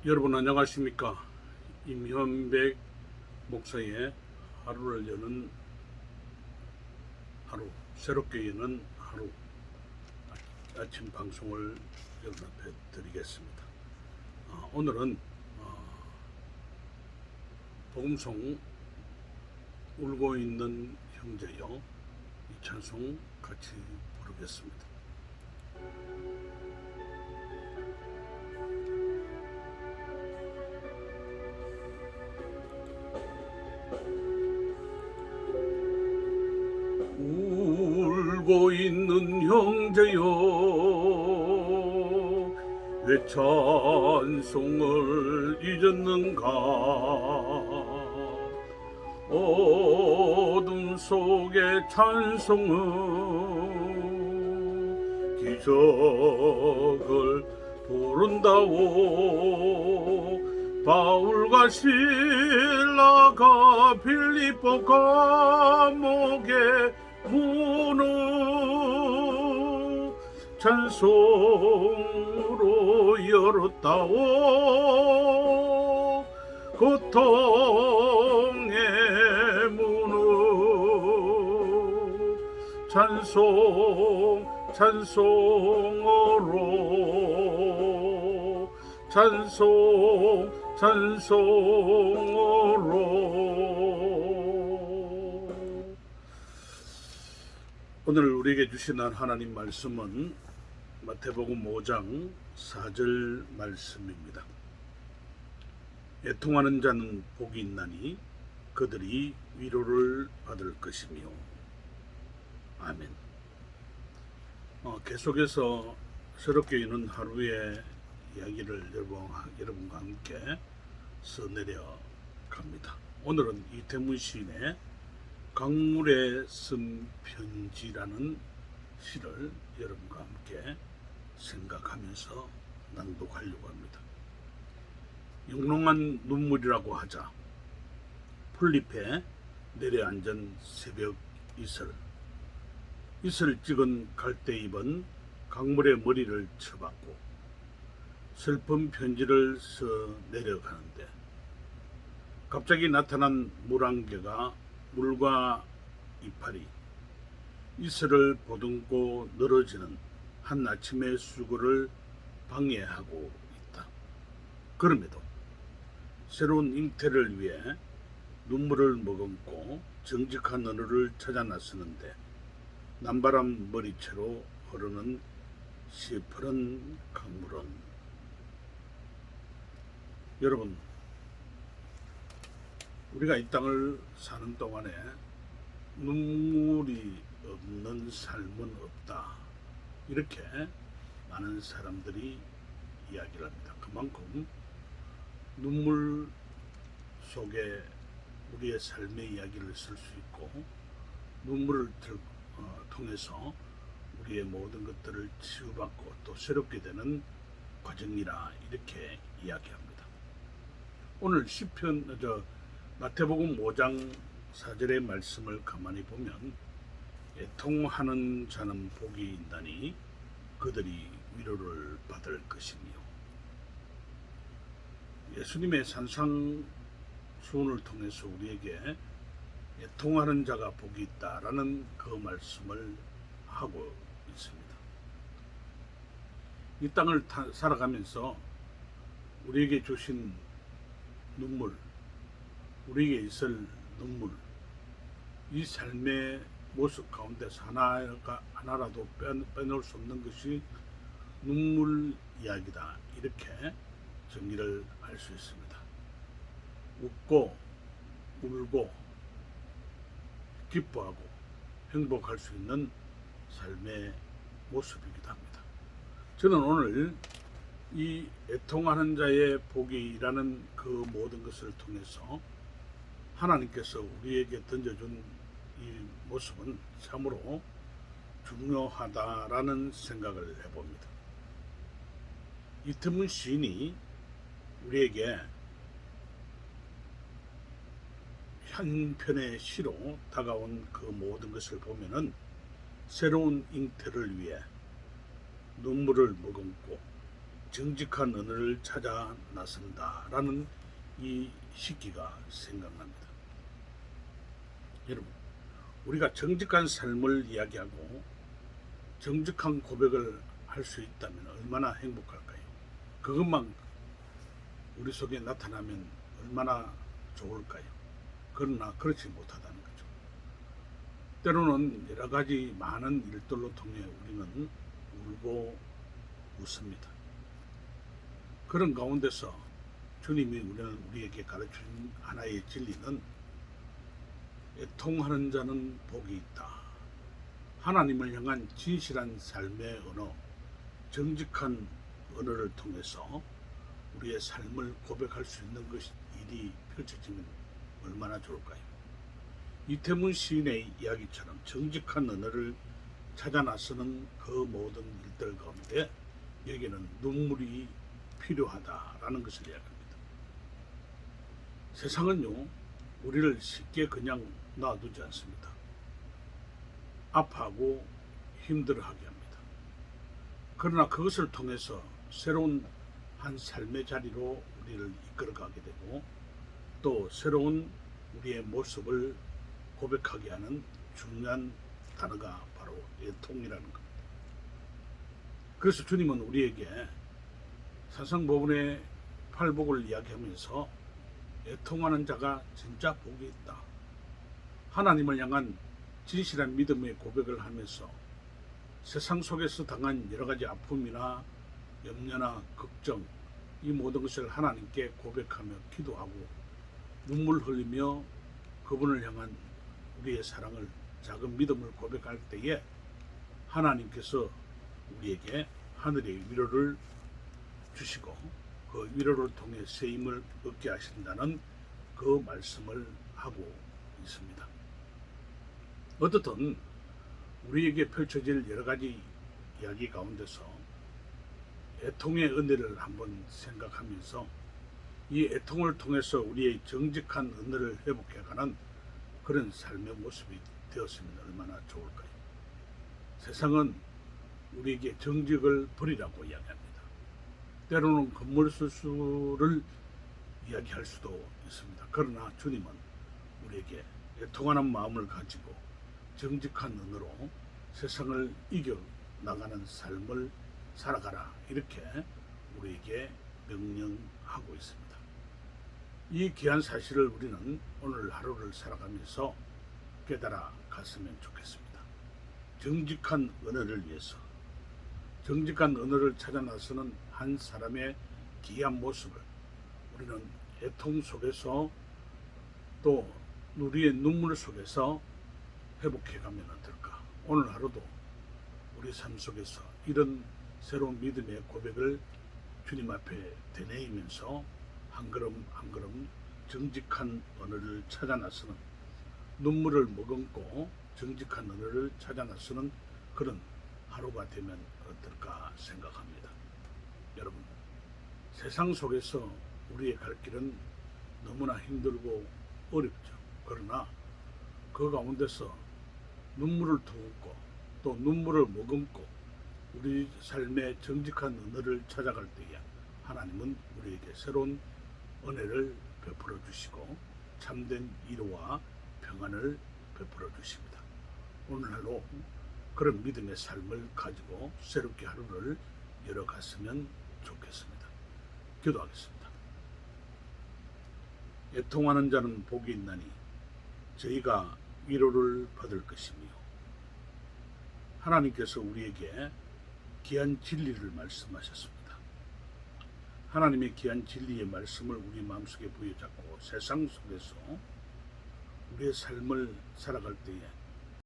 여러분 안녕하십니까? 임현백 목사의 하루를 여는 하루, 새롭게 여는 하루 아침 방송을 여러분 앞에 드리겠습니다. 오늘은 복음송 울고 있는 형제여 이 찬송 같이 부르겠습니다. 울고 있는 형제여 왜 찬송을 잊었는가. 어둠 속의 찬송은 기적을 부른다오. 바울과 실라가 빌립보 감옥에 문을 찬송으로 열었다오. 고통의 문을 찬송으로 찬송으로. 오늘 우리에게 주신 하나님 말씀은 마태복음 5장 4절 말씀입니다. 애통하는 자는 복이 있나니 그들이 위로를 받을 것이며. 아멘. 계속해서 새롭게 여는 하루의 이야기를 여러분과 함께 써내려 갑니다. 오늘은 이태문 시인의 강물에 쓴 편지라는 시를 여러분과 함께 생각하면서 낭독하려고 합니다. 영롱한 눈물이라고 하자 풀잎에 내려앉은 새벽 이슬 찍은 갈대잎은 강물에 머리를 쳐박고 슬픈 편지를 써 내려가는데 갑자기 나타난 물안개가 물과 이파리 이슬을 보듬고 늘어지는 한 아침의 수고를 방해하고 있다. 그럼에도 새로운 잉태를 위해 눈물을 머금고 정직한 언어를 찾아 나서는데 남바람 머리채로 흐르는 시퍼런 강물은. 여러분, 우리가 이 땅을 사는 동안에 눈물이 없는 삶은 없다, 이렇게 많은 사람들이 이야기를 합니다. 그만큼 눈물 속에 우리의 삶의 이야기를 쓸 수 있고 눈물을 통해서 우리의 모든 것들을 치유받고 또 새롭게 되는 과정이라 이렇게 이야기합니다. 오늘 마태복음 5장 4절의 말씀을 가만히 보면 애통하는 자는 복이 있나니 그들이 위로를 받을 것이며. 예수님의 산상수훈을 통해서 우리에게 애통하는 자가 복이 있다라는 그 말씀을 하고 있습니다. 이 땅을 살아가면서 우리에게 주신 눈물, 우리에게 있을 눈물, 이 삶의 모습 가운데서 하나라도 빼놓을 수 없는 것이 눈물 이야기다, 이렇게 정리를 할 수 있습니다. 웃고 울고 기뻐하고 행복할 수 있는 삶의 모습이기도 합니다. 저는 오늘 이 애통하는 자의 복이라는 그 모든 것을 통해서 하나님께서 우리에게 던져준 이 모습은 참으로 중요하다라는 생각을 해봅니다. 이태문 시인이 우리에게 한 편의 시로 다가온 그 모든 것을 보면은 새로운 잉태를 위해 눈물을 머금고 정직한 언어를 찾아 나선다라는 이 시기가 생각납니다. 여러분, 우리가 정직한 삶을 이야기하고 정직한 고백을 할 수 있다면 얼마나 행복할까요? 그것만 우리 속에 나타나면 얼마나 좋을까요? 그러나 그렇지 못하다는 거죠. 때로는 여러 가지 많은 일들로 통해 우리는 울고 웃습니다. 그런 가운데서 주님이 우리에게 가르친 하나의 진리는 애통하는 자는 복이 있다. 하나님을 향한 진실한 삶의 언어, 정직한 언어를 통해서 우리의 삶을 고백할 수 있는 것이 일이 펼쳐지면 얼마나 좋을까요? 이태문 시인의 이야기처럼 정직한 언어를 찾아 나서는 그 모든 일들 가운데 여기는 눈물이 필요하다라는 것을 이야기합니다. 세상은요, 우리를 쉽게 그냥 놔두지 않습니다. 아파하고 힘들어하게 합니다. 그러나 그것을 통해서 새로운 한 삶의 자리로 우리를 이끌어가게 되고 또 새로운 우리의 모습을 고백하게 하는 중요한 단어가 바로 애통이라는 겁니다. 그래서 주님은 우리에게 산상법원의 팔복을 이야기하면서 애통하는 자가 진짜 복이 있다. 하나님을 향한 진실한 믿음의 고백을 하면서 세상 속에서 당한 여러 가지 아픔이나 염려나 걱정, 이 모든 것을 하나님께 고백하며 기도하고 눈물 흘리며 그분을 향한 우리의 사랑을, 작은 믿음을 고백할 때에 하나님께서 우리에게 하늘의 위로를 주시고 그 위로를 통해 새 힘을 얻게 하신다는 그 말씀을 하고 있습니다. 어떻든 우리에게 펼쳐질 여러 가지 이야기 가운데서 애통의 은혜를 한번 생각하면서 이 애통을 통해서 우리의 정직한 언어를 회복해가는 그런 삶의 모습이 되었으면 얼마나 좋을까요? 세상은 우리에게 정직을 버리라고 이야기합니다. 때로는 건물술수를 이야기할 수도 있습니다. 그러나 주님은 우리에게 애통하는 마음을 가지고 정직한 언어로 세상을 이겨 나가는 삶을 살아가라, 이렇게 우리에게 명령하고 있습니다. 이 귀한 사실을 우리는 오늘 하루를 살아가면서 깨달아 갔으면 좋겠습니다. 정직한 언어를 위해서, 정직한 언어를 찾아 나서는 한 사람의 귀한 모습을 우리는 애통 속에서 또 우리의 눈물 속에서 회복해 가면 어떨까? 오늘 하루도 우리 삶 속에서 이런 새로운 믿음의 고백을 주님 앞에 되뇌이면서 한 걸음 한 걸음 정직한 언어를 찾아 나서는, 눈물을 머금고 정직한 언어를 찾아 나서는 그런 하루가 되면 어떨까 생각합니다. 여러분, 세상 속에서 우리의 갈 길은 너무나 힘들고 어렵죠. 그러나 그 가운데서 눈물을 터붓고 또 눈물을 머금고 우리 삶의 정직한 언어를 찾아갈 때에 하나님은 우리에게 새로운 은혜를 베풀어 주시고 참된 위로와 평안을 베풀어 주십니다. 오늘 하루 그런 믿음의 삶을 가지고 새롭게 하루를 열어갔으면 좋겠습니다. 기도하겠습니다. 애통하는 자는 복이 있나니 저희가 위로를 받을 것이며, 하나님께서 우리에게 귀한 진리를 말씀하셨습니다. 하나님의 귀한 진리의 말씀을 우리 마음속에 부여잡고 세상 속에서 우리의 삶을 살아갈 때에